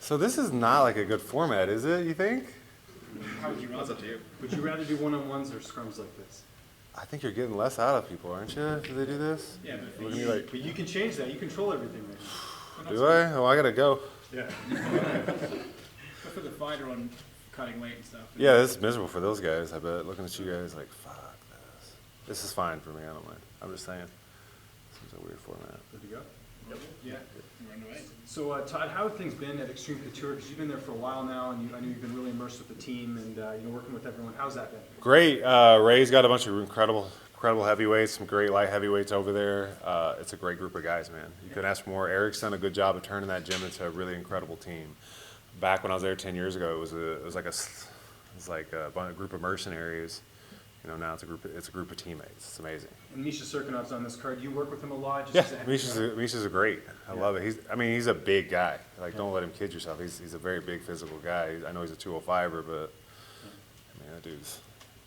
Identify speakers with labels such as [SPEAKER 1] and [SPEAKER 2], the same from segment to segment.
[SPEAKER 1] So this is not like a good format, is it, you think?
[SPEAKER 2] How would you rather do?
[SPEAKER 3] Would you rather do one-on-ones or scrums like this?
[SPEAKER 1] I think you're getting less out of people, aren't you, if they do this?
[SPEAKER 2] Yeah, but
[SPEAKER 1] Look at me like,
[SPEAKER 3] But you can change that. You control everything right now.
[SPEAKER 1] do I? Oh, I gotta go.
[SPEAKER 3] Yeah.
[SPEAKER 2] But for the fighter on cutting weight and stuff.
[SPEAKER 1] Yeah, this is miserable for those guys, I bet. Looking at you guys like, fuck this. This is fine for me, I don't mind. I'm just saying. Seems a weird format.
[SPEAKER 3] Good to go?
[SPEAKER 2] Yeah, we're underway.
[SPEAKER 3] So, Todd, how have things been at Extreme Couture? Because you've been there for a while now, and I know you've been really immersed with the team and working with everyone. How's that been?
[SPEAKER 1] Great. Ray's got a bunch of incredible heavyweights, some great light heavyweights over there. It's a great group of guys, man. You couldn't ask for more. Eric's done a good job of turning that gym into a really incredible team. Back when I was there 10 years ago, it was like a group of mercenaries. Now it's a group of teammates. It's amazing.
[SPEAKER 3] And Misha Serkinov's on this card. You work with him a lot.
[SPEAKER 1] Yeah, Misha's a great. I love it. He's a big guy. Like, don't let him kid yourself. He's a very big physical guy. I know he's a 205er, but that dude's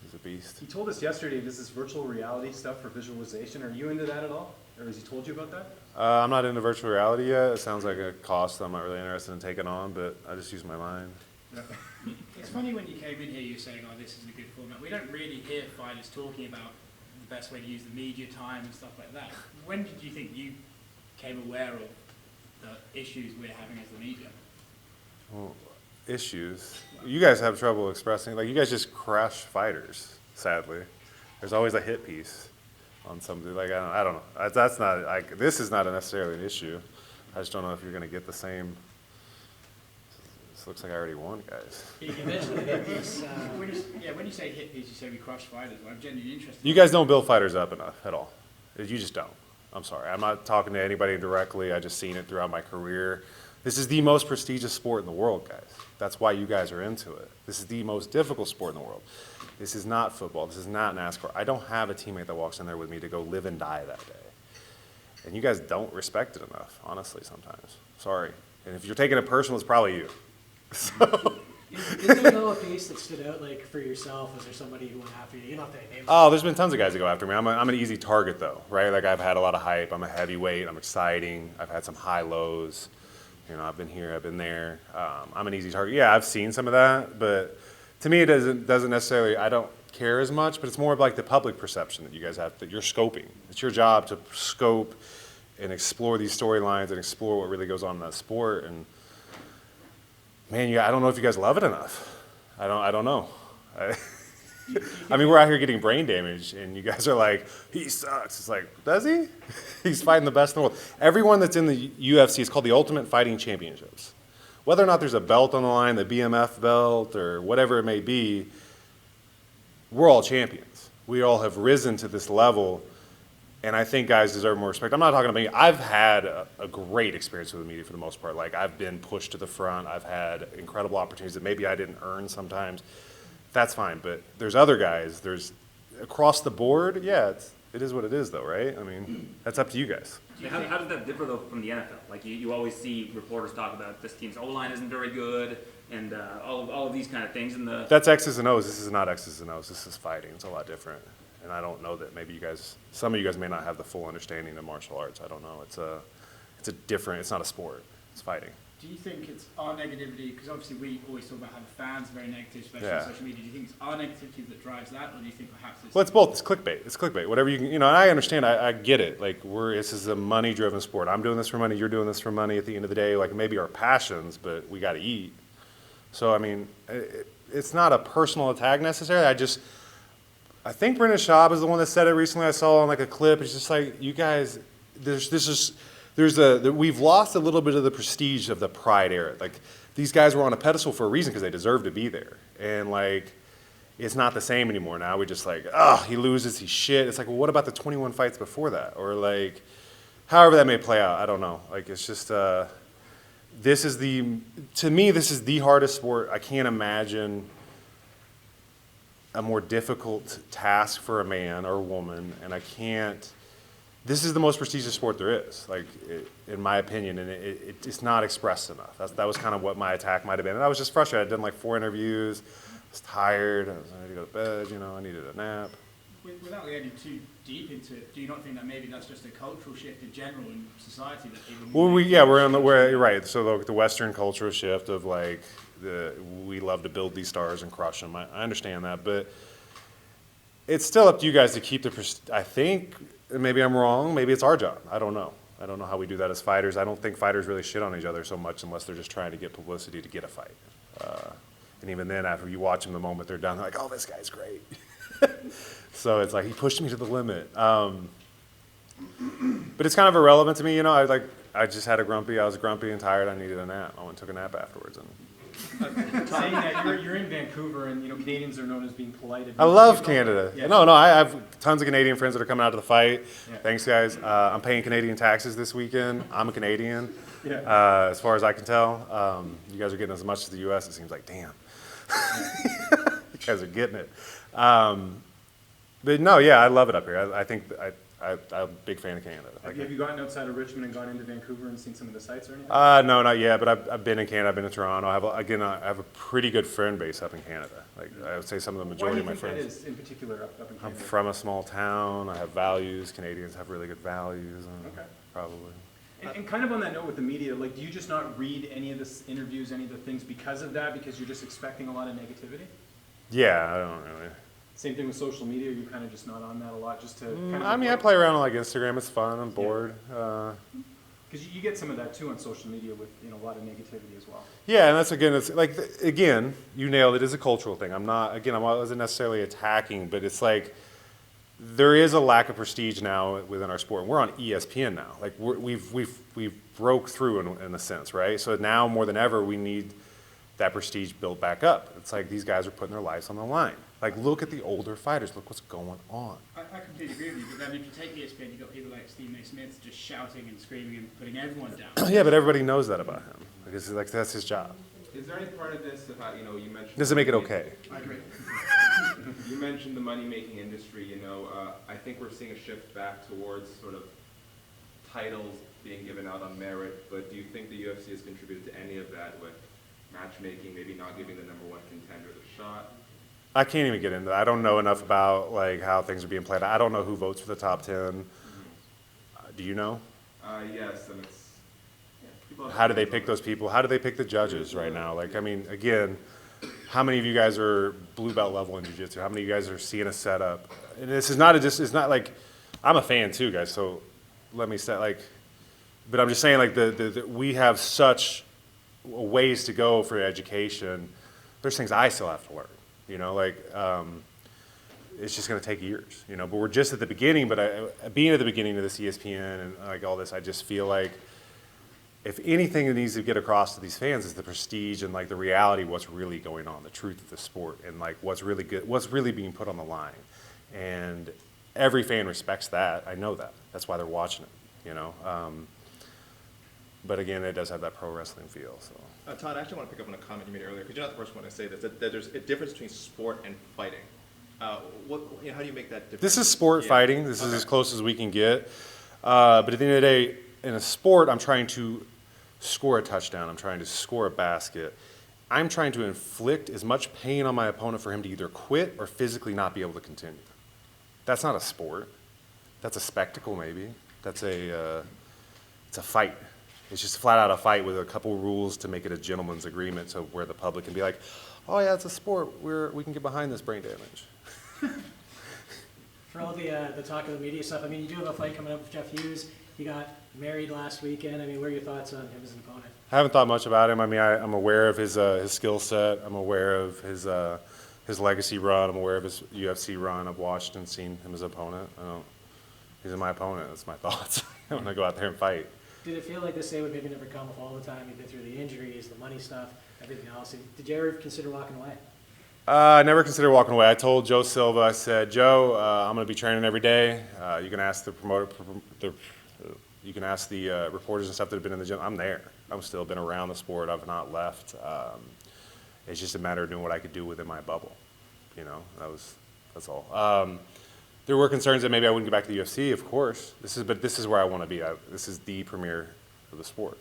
[SPEAKER 1] he's a beast.
[SPEAKER 3] He told us yesterday this is virtual reality stuff for visualization. Are you into that at all? Or has he told you about that?
[SPEAKER 1] I'm not into virtual reality yet. It sounds like a cost I'm not really interested in taking on, but I just use my mind.
[SPEAKER 3] Yeah.
[SPEAKER 2] It's funny when you came in here, you were saying, "Oh, this isn't a good format." We don't really hear fighters talking about the best way to use the media time and stuff like that. When did you think you became aware of the issues we're having as the media?
[SPEAKER 1] Well, issues. You guys have trouble expressing. Like, you guys just crush fighters. Sadly, there's always a hit piece on somebody. Like, I don't know. That's not. This is not necessarily an issue. I just don't know if you're going to get the same. Looks like I already won, guys.
[SPEAKER 4] You mentioned the hit piece.
[SPEAKER 2] When you say hit piece, you say we crush fighters. Well, I'm genuinely interested.
[SPEAKER 1] You guys don't build fighters up enough at all. You just don't. I'm sorry. I'm not talking to anybody directly. I just seen it throughout my career. This is the most prestigious sport in the world, guys. That's why you guys are into it. This is the most difficult sport in the world. This is not football. This is not NASCAR. I don't have a teammate that walks in there with me to go live and die that day. And you guys don't respect it enough, honestly, sometimes. Sorry. And if you're taking it personal, it's probably you. So.
[SPEAKER 4] Is there no piece that stood out, like, for yourself? Is there somebody who went after you? You don't have to name
[SPEAKER 1] Oh, there's been tons of guys that go after me. I'm an easy target, though, right? Like, I've had a lot of hype. I'm a heavyweight. I'm exciting. I've had some high lows. I've been here. I've been there. I'm an easy target. Yeah, I've seen some of that, but to me, it doesn't necessarily. I don't care as much. But it's more of like the public perception that you guys have, that you're scoping. It's your job to scope and explore these storylines and explore what really goes on in that sport. And man, I don't know if you guys love it enough. I don't know. We're out here getting brain damage, and you guys are like, he sucks. It's like, does he? He's fighting the best in the world. Everyone that's in the UFC is called the Ultimate Fighting Championships. Whether or not there's a belt on the line, the BMF belt, or whatever it may be, we're all champions. We all have risen to this level, and I think guys deserve more respect. I'm not talking about me. I've had a great experience with the media for the most part. Like, I've been pushed to the front. I've had incredible opportunities that maybe I didn't earn sometimes. That's fine, but there's other guys. There's across the board. Yeah, it is what it is, though, right? That's up to you guys.
[SPEAKER 5] How does that differ, though, from the NFL? Like, you always see reporters talk about this team's O-line isn't very good, and all of these kind of things.
[SPEAKER 1] That's X's and O's. This is not X's and O's. This is fighting. It's a lot different. And I don't know that maybe some of you guys may not have the full understanding of martial arts. I don't know. It's not a sport. It's fighting.
[SPEAKER 2] Do you think it's our negativity, because obviously we always talk about how the fans are very negative, especially
[SPEAKER 1] Yeah.
[SPEAKER 2] on social media. Do you think it's our negativity that drives that, or do you think perhaps it's...
[SPEAKER 1] Well, it's both. It's clickbait. Whatever you can, and I understand. I get it. Like, this is a money-driven sport. I'm doing this for money. You're doing this for money. At the end of the day, like, maybe our passions, but we got to eat. So, it's not a personal attack necessarily. I think Brendan Schaub is the one that said it recently. I saw on like a clip. It's just like, you guys, we've lost a little bit of the prestige of the Pride era. Like, these guys were on a pedestal for a reason because they deserve to be there. And like, it's not the same anymore now. We just like, he loses, he's shit. It's like, well, what about the 21 fights before that? Or like, however that may play out, I don't know. Like, it's just, to me, this is the hardest sport. I can't imagine a more difficult task for a man or a woman, and this is the most prestigious sport there is, like, in my opinion, and it's not expressed enough. That was kind of what my attack might have been. And I was just frustrated. I'd done like 4 interviews, I was tired, I was ready to go to bed, I needed a nap.
[SPEAKER 2] Without getting too deep into it, do you not think that maybe that's just a cultural shift in general in society that people?
[SPEAKER 1] Well, we're right. So the Western cultural shift of like we love to build these stars and crush them. I understand that, but it's still up to you guys to keep I think maybe I'm wrong. Maybe it's our job. I don't know. I don't know how we do that as fighters. I don't think fighters really shit on each other so much unless they're just trying to get publicity to get a fight. And even then, after you watch them the moment they're done, they're like, "Oh, this guy's great." So it's like he pushed me to the limit. But it's kind of irrelevant to me, you know. I just had I was grumpy and tired. I needed a nap. I went and took a nap afterwards. And
[SPEAKER 3] Saying that you're in Vancouver, and you know Canadians are known as being polite.
[SPEAKER 1] I love Canada.
[SPEAKER 3] Yeah.
[SPEAKER 1] No, I have tons of Canadian friends that are coming out to the fight.
[SPEAKER 3] Yeah.
[SPEAKER 1] Thanks, guys. I'm paying Canadian taxes this weekend. I'm a Canadian,
[SPEAKER 3] Yeah.
[SPEAKER 1] as far as I can tell. You guys are getting as much as the U.S. It seems like, damn. You guys are getting it. But no, yeah, I love it up here. I think I'm a big fan of Canada.
[SPEAKER 3] Have you gotten outside of Richmond and gone into Vancouver and seen some of the sites or anything?
[SPEAKER 1] No, not yet, but I've been in Canada. I've been to Toronto. I have a pretty good friend base up in Canada. Like I would say some of the
[SPEAKER 3] Why do
[SPEAKER 1] majority
[SPEAKER 3] you
[SPEAKER 1] of my
[SPEAKER 3] think that
[SPEAKER 1] friends.
[SPEAKER 3] is in particular up in
[SPEAKER 1] I'm
[SPEAKER 3] Canada?
[SPEAKER 1] from a small town. I have values. Canadians have really good values.
[SPEAKER 3] Okay.
[SPEAKER 1] Probably.
[SPEAKER 3] And kind of on that note with the media, like, do you just not read any of the interviews, any of the things because of that, because you're just expecting a lot of negativity?
[SPEAKER 1] Yeah, I don't really.
[SPEAKER 3] Same thing with social media. You're kind of just not on that a lot, just to. Kind of
[SPEAKER 1] I mean, I play around on like Instagram. It's fun. I'm bored.
[SPEAKER 3] Because you get some of that too on social media with a lot of negativity as well.
[SPEAKER 1] Yeah, and that's it's like again, you nailed it. It's a cultural thing. I wasn't necessarily attacking, but it's like there is a lack of prestige now within our sport. We're on ESPN now. Like we've broke through in a sense, right? So now more than ever, we need that prestige built back up. It's like these guys are putting their lives on the line. Like, look at the older fighters. Look what's going on.
[SPEAKER 2] I completely agree with you, but then if you take ESPN, you've got people like Stephen A. Smith just shouting and screaming and putting everyone down.
[SPEAKER 1] Yeah, but everybody knows that about him. Like that's his job.
[SPEAKER 6] Is there any part of this about, you mentioned...
[SPEAKER 1] Doesn't make it okay.
[SPEAKER 2] I agree.
[SPEAKER 6] You mentioned the money-making industry, I think we're seeing a shift back towards sort of titles being given out on merit, but do you think the UFC has contributed to any of that with matchmaking, maybe not giving the number one contender the shot?
[SPEAKER 1] I can't even get into that. I don't know enough about like how things are being played. I don't know who votes for the top 10. Do you know?
[SPEAKER 6] Yes, and it's... Yeah,
[SPEAKER 1] how do they pick those people? How do they pick the judges right now? Like, I mean, again, how many of you guys are blue belt level in jiu-jitsu? How many of you guys are seeing a setup? And this is not it's not like, I'm a fan too, guys, so let me say, like, but I'm just saying, like, we have such ways to go for education. There's things I still have to learn, it's just going to take years, but we're just at the beginning. But being at the beginning of this ESPN and like all this, I just feel like if anything that needs to get across to these fans is the prestige and like the reality of what's really going on, the truth of the sport, and like what's really good, what's really being put on the line. And every fan respects that. I know that. That's why they're watching it, But again, it does have that pro wrestling feel. So.
[SPEAKER 7] Todd, I actually want to pick up on a comment you made earlier, because you're not the first one to say this, that there's a difference between sport and fighting. How do you make that difference?
[SPEAKER 1] This is sport
[SPEAKER 7] Yeah.
[SPEAKER 1] fighting. This is as close as we can get. But at the end of the day, in a sport, I'm trying to score a touchdown. I'm trying to score a basket. I'm trying to inflict as much pain on my opponent for him to either quit or physically not be able to continue. That's not a sport. That's a spectacle, maybe. It's a fight. It's just flat out a fight with a couple rules to make it a gentleman's agreement, so where the public can be like, "Oh yeah, it's a sport. We can get behind this brain damage."
[SPEAKER 4] For all the talk of the media stuff, I mean, you do have a fight coming up with Jeff Hughes. He got married last weekend. I mean, what are your thoughts on him as an opponent?
[SPEAKER 1] I haven't thought much about him. I mean, I'm aware of his skill set. I'm aware of his legacy run. I'm aware of his UFC run. I've watched and seen him as an opponent. He's my opponent. That's my thoughts. I'm gonna go out there and fight.
[SPEAKER 4] Did it feel like this day would maybe never come with all the time you've been through the injuries, the money stuff, everything else? Did you ever consider walking away?
[SPEAKER 1] I never considered walking away. I told Joe Silva, I said, Joe, I'm going to be training every day. You can ask the promoter, you can ask the reporters and stuff that have been in the gym. I'm there. I've still been around the sport. I've not left. It's just a matter of doing what I could do within my bubble. That's all. There were concerns that maybe I wouldn't get back to the UFC, of course. But this is where I want to be. This is the premier of the sport.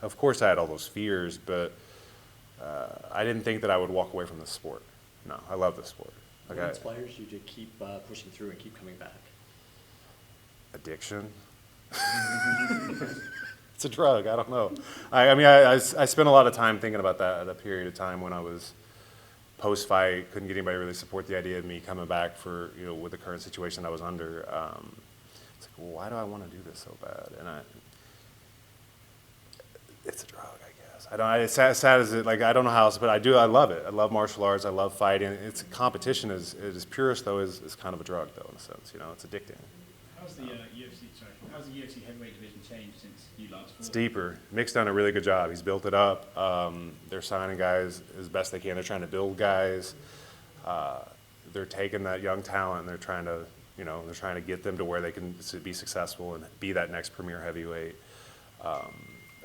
[SPEAKER 1] Of course, I had all those fears, but I didn't think that I would walk away from the sport. No, I love the sport. Like
[SPEAKER 8] What inspires you to keep pushing through and keep coming back?
[SPEAKER 1] addiction. It's a drug. I don't know. I mean, I spent a lot of time thinking about that at a period of time when I was post-fight, couldn't get anybody to really support the idea of me coming back for, you know, with the current situation I was under. It's like, well, why do I want to do this so bad? And it's a drug, I guess. I don't. It's sad as it. Like, I don't know how else, but I do. I love it. I love martial arts. I love fighting. It's competition is purest though is kind of a drug though in a sense. You know, it's addicting.
[SPEAKER 2] How's the UFC? Sorry, how's the UFC heavyweight division changed since you last fought?
[SPEAKER 1] It's deeper. Mick's done a really good job. He's built it up. They're signing guys as best they can. They're trying to build guys. They're taking that young talent and they're trying to, you know, they're trying to get them to where they can be successful and be that next premier heavyweight.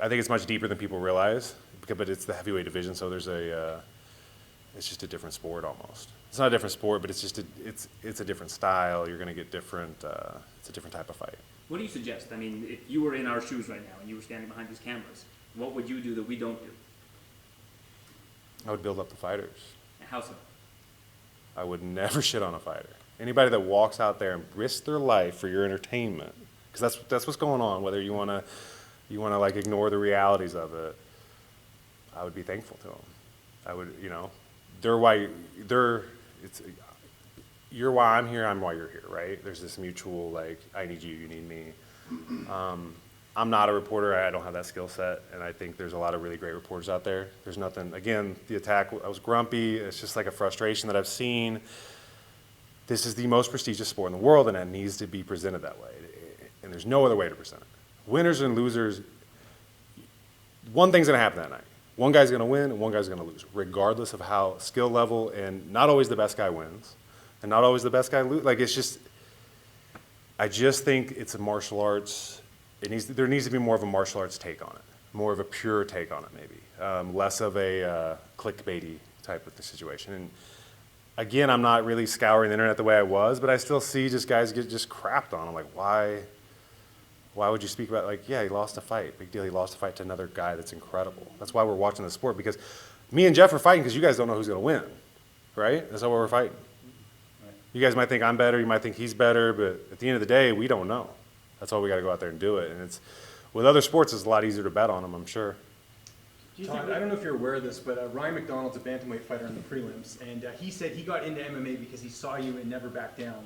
[SPEAKER 1] I think it's much deeper than people realize, but it's the heavyweight division, so there's it's just a different sport almost. It's not a different sport, but it's just it's a different style. You're going to get different. It's a different type of fight.
[SPEAKER 5] What do you suggest? I mean, if you were in our shoes right now and you were standing behind these cameras, what would you do that we don't do?
[SPEAKER 1] I would build up the fighters.
[SPEAKER 5] And how so?
[SPEAKER 1] I would never shit on a fighter. Anybody that walks out there and risks their life for your entertainment, because that's what's going on. Whether you want to like ignore the realities of it, I would be thankful to them. I would, you know, you're why I'm here, I'm why you're here, right? There's this mutual, like, I need you, you need me. I'm not a reporter, I don't have that skill set, and I think there's a lot of really great reporters out there. There's nothing, again, the attack, I was grumpy, it's just like a frustration that I've seen. This is the most prestigious sport in the world, and it needs to be presented that way, and there's no other way to present it. Winners and losers, one thing's gonna happen that night. One guy's gonna win, and one guy's gonna lose, regardless of how skill level, and not always the best guy wins. And not always the best guy lose. Like, it's just, I just think it's a martial arts. There needs to be more of a martial arts take on it, more of a pure take on it, maybe, less of a clickbaity type of situation. And again, I'm not really scouring the internet the way I was, but I still see just guys get just crapped on. I'm like, why would you speak about, like, yeah, he lost a fight, big deal. He lost a fight to another guy that's incredible. That's why we're watching the sport, because me and Jeff are fighting because you guys don't know who's going to win, right? That's why we're fighting. You guys might think I'm better, you might think he's better, but at the end of the day, we don't know. That's why we got to go out there and do it. And it's, with other sports, it's a lot easier to bet on them, I'm sure.
[SPEAKER 3] Todd, I don't know if you're aware of this, but Ryan McDonald's a bantamweight fighter in the prelims, and he said he got into MMA because he saw you and never backed down.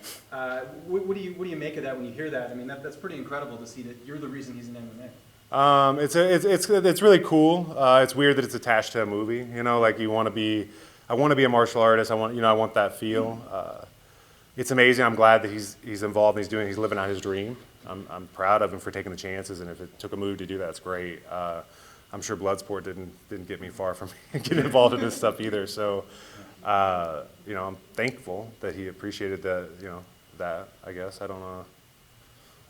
[SPEAKER 3] What do you make of that when you hear that? I mean, that's pretty incredible to see that you're the reason he's in MMA.
[SPEAKER 1] It's really cool. It's weird that it's attached to a movie. You know, like I want to be a martial artist. I want that feel. It's amazing. I'm glad that he's involved and he's living out his dream. I'm proud of him for taking the chances, and if it took a move to do that, it's great. I'm sure Bloodsport didn't get me far from getting involved in this stuff either. So, you know, I'm thankful that he appreciated that. I guess I don't know.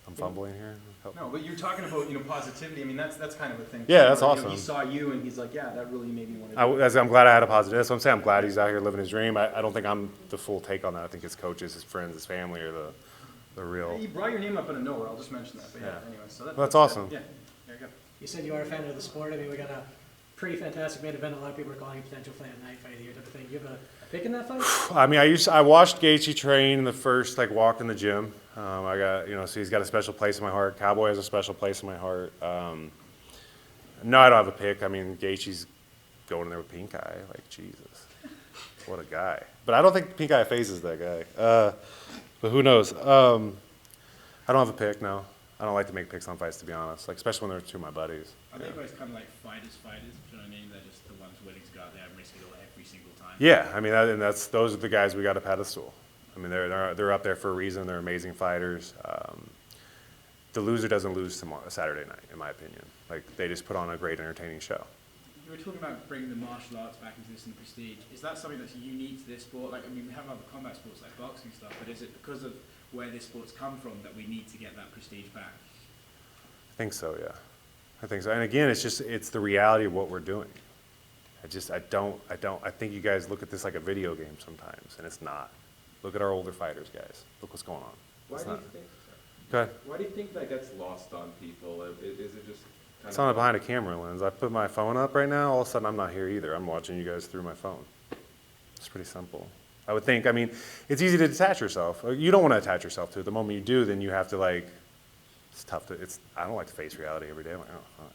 [SPEAKER 1] I'm fumbling here.
[SPEAKER 3] No, but you're talking about, positivity. I mean, that's kind of a thing.
[SPEAKER 1] Yeah, that's
[SPEAKER 3] Where,
[SPEAKER 1] awesome.
[SPEAKER 3] He saw you and he's like, yeah, that really made me want to do it.
[SPEAKER 1] I'm glad I had a positive. That's what I'm saying. I'm glad he's out here living his dream. I don't think I'm the full take on that. I think his coaches, his friends, his family are the real.
[SPEAKER 3] He brought your name up out of nowhere. I'll just mention that. But yeah, anyway, so
[SPEAKER 1] that's awesome.
[SPEAKER 3] Yeah, there you go.
[SPEAKER 4] You said you are a fan of the sport. I mean, we got a pretty fantastic main event. A lot of people are calling it potential fight at night fight of the year type of thing. Do you have a pick in that fight?
[SPEAKER 1] I mean, I watched Gaethje train the first walk in the gym. I got so he's got a special place in my heart. Cowboy has a special place in my heart. No, I don't have a pick. I mean, Gaethje's going in there with Pink Eye. Like, Jesus, what a guy. But I don't think Pink Eye phases that guy. But who knows? I don't have a pick. No, I don't like to make picks on fights, to be honest. Like, especially when they're two of my buddies.
[SPEAKER 2] Are they guys kind of like fighters? Do you know what I mean? They're just the ones willing to go out there and risk it all every single time.
[SPEAKER 1] Yeah, I mean, those are the guys we got a pedestal. I mean, they're up there for a reason. They're amazing fighters. The loser doesn't lose Saturday night, in my opinion. Like, they just put on a great, entertaining show.
[SPEAKER 2] You were talking about bringing the martial arts back into this and prestige. Is that something that's unique to this sport? Like, I mean, we have other combat sports like boxing stuff, but is it because of where this sport's come from that we need to get that prestige back?
[SPEAKER 1] I think so, yeah. I think so. And again, it's the reality of what we're doing. I think you guys look at this like a video game sometimes, and it's not. Look at our older fighters, guys. Look what's going on.
[SPEAKER 6] Why do you think that gets lost on people? Is it just kind
[SPEAKER 1] it's not behind a camera lens. I put my phone up right now, all of a sudden I'm not here either. I'm watching you guys through my phone. It's pretty simple. I would think. I mean, it's easy to detach yourself. You don't want to attach yourself to it. The moment you do, then you have to like, it's tough to, I don't like to face reality every day. I'm like, oh, fuck,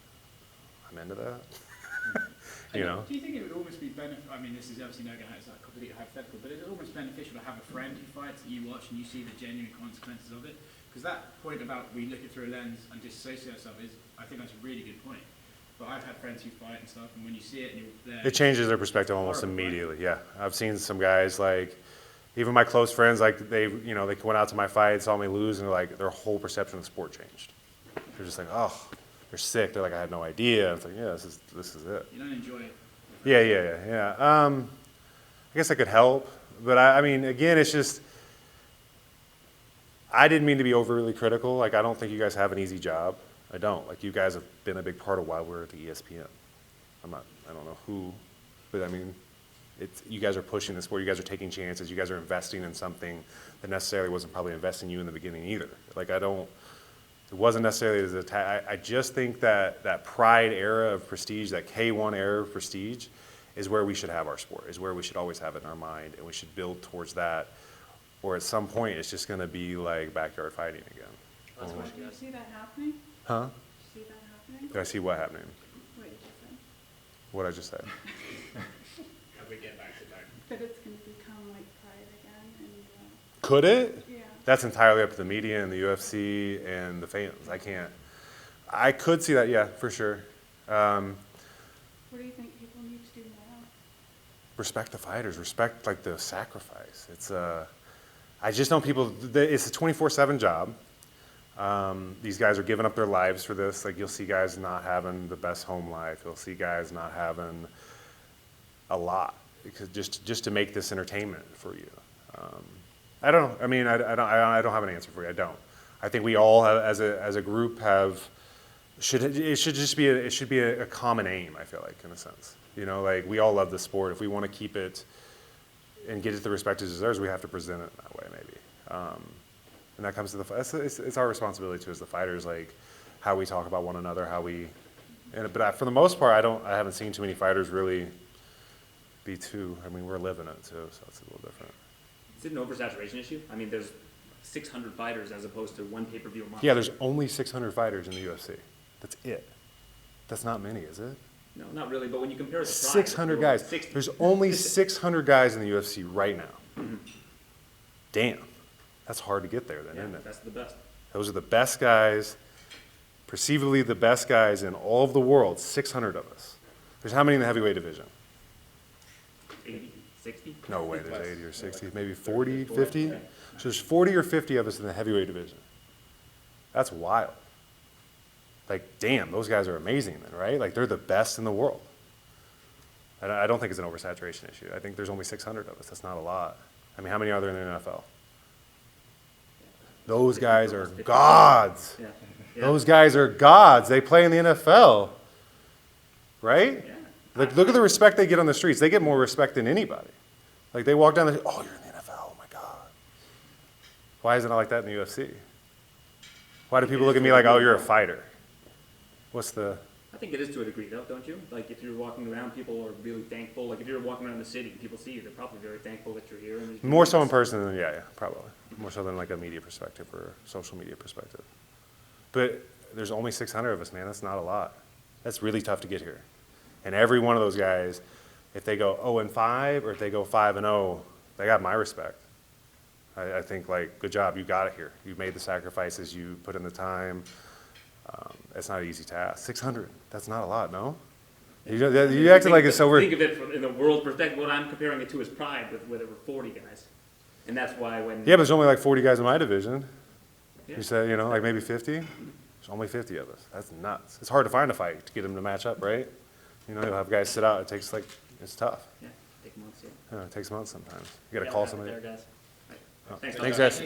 [SPEAKER 1] I'm into that. You know?
[SPEAKER 2] Do you think it would almost be I mean, this is obviously no it's like completely hypothetical, but it's almost beneficial to have a friend who fights that you watch and you see the genuine consequences of it? Because that point about we look it through a lens and disassociate ourselves is, I think that's a really good point. But I've had friends who fight and stuff, and when you see it and you're there,
[SPEAKER 1] It changes their perspective almost immediately. Yeah, I've seen some guys like, even my close friends, like they went out to my fight, saw me lose, and like their whole perception of the sport changed. They're just like, oh, they're sick. They're like, I had no idea. It's like, yeah, this is it.
[SPEAKER 2] you don't enjoy it.
[SPEAKER 1] Yeah. I guess I could help, but I mean, again, it's just, I didn't mean to be overly critical. Like, I don't think you guys have an easy job. I don't. Like, you guys have been a big part of why we're at the ESPN. I don't know who, but I mean, you guys are pushing the sport. You guys are taking chances. You guys are investing in something that necessarily wasn't probably investing in you in the beginning either. Like, it wasn't necessarily as I just think that Pride era of prestige, that K1 era of prestige, is where we should have our sport, is where we should always have it in our mind, and we should build towards that. Or at some point, it's just going to be like backyard fighting again.
[SPEAKER 9] Do you see that happening?
[SPEAKER 1] Huh?
[SPEAKER 9] Do you see that happening?
[SPEAKER 1] Do I see what happening?
[SPEAKER 9] What you just said.
[SPEAKER 1] What I just said?
[SPEAKER 2] How we get back to that?
[SPEAKER 9] That it's going to become like Pride again, and
[SPEAKER 1] Could it?
[SPEAKER 9] yeah.
[SPEAKER 1] That's entirely up to the media and the UFC and the fans. I could see that, yeah, for sure.
[SPEAKER 9] What do you think people need to do more?
[SPEAKER 1] Respect the fighters, respect like the sacrifice. I just know people, it's a 24/7 job. These guys are giving up their lives for this. Like, you'll see guys not having the best home life. You'll see guys not having a lot because just to make this entertainment for you. I don't know. I mean, I don't have an answer for you. I don't. I think we all have, as a group it should be a common aim. I feel like, in a sense, you know, like we all love the sport. If we want to keep it and get it the respect it deserves, we have to present it that way, maybe. And that comes to it's our responsibility too as the fighters, like how we talk about one another, but for the most part, I haven't seen too many fighters really be too. I mean, we're living it too, so it's a little different.
[SPEAKER 5] Is it an oversaturation issue? I mean, there's 600 fighters as opposed to one pay-per-view a month.
[SPEAKER 1] Yeah, there's only 600 fighters in the UFC. That's it. That's not many, is it?
[SPEAKER 5] No, not really, but when you compare it to Pride,
[SPEAKER 1] 600 guys.
[SPEAKER 5] 60.
[SPEAKER 1] There's only 600 guys in the UFC right now. Damn. That's hard to get there then,
[SPEAKER 5] Yeah,
[SPEAKER 1] isn't it?
[SPEAKER 5] that's the best.
[SPEAKER 1] Those are the best guys, perceivably the best guys in all of the world, 600 of us. There's how many in the heavyweight division?
[SPEAKER 5] 80, 60?
[SPEAKER 1] No way, there's 80 or 60, maybe 40, 50? So there's 40 or 50 of us in the heavyweight division. That's wild. Like, damn, those guys are amazing then, right? Like, they're the best in the world. And I don't think it's an oversaturation issue. I think there's only 600 of us. That's not a lot. I mean, how many are there in the NFL? Those guys are gods.
[SPEAKER 5] Yeah.
[SPEAKER 1] Those guys are gods. They play in the NFL, right?
[SPEAKER 5] Yeah.
[SPEAKER 1] Look at the respect they get on the streets. They get more respect than anybody. Like, they walk down the, oh, you're in the NFL. Oh my God. Why isn't it like that in the UFC? Why do people look at me like, oh, you're a fighter? What's the?
[SPEAKER 5] I think it is to a degree, though, don't you? Like, if you're walking around, people are really thankful. Like, if you're walking around the city and people see you, they're probably very thankful that you're here. And
[SPEAKER 1] More so in person than, yeah, probably. More so than like a media perspective or social media perspective. But there's only 600 of us, man. That's not a lot. That's really tough to get here. And every one of those guys, if they go 0-5 or if they go 5-0, they got my respect. I think, like, good job. You got it here. You made the sacrifices. You put in the time. It's not an easy task. 600, that's not a lot, no? You acted like it's so weird.
[SPEAKER 5] Think of it from, in the world perspective. What I'm comparing it to is Pride, where there were 40 guys. And that's why when...
[SPEAKER 1] Yeah, but there's only like 40 guys in my division.
[SPEAKER 5] Yeah.
[SPEAKER 1] You said, like maybe 50? There's only 50 of us. That's nuts. It's hard to find a fight to get them to match up, right? You'll have guys sit out. It's tough.
[SPEAKER 5] Yeah, take months, yeah.
[SPEAKER 1] Yeah, it takes months sometimes. You got to call somebody.
[SPEAKER 5] There, guys.
[SPEAKER 1] Oh,
[SPEAKER 5] Thanks,
[SPEAKER 1] thanks, guys.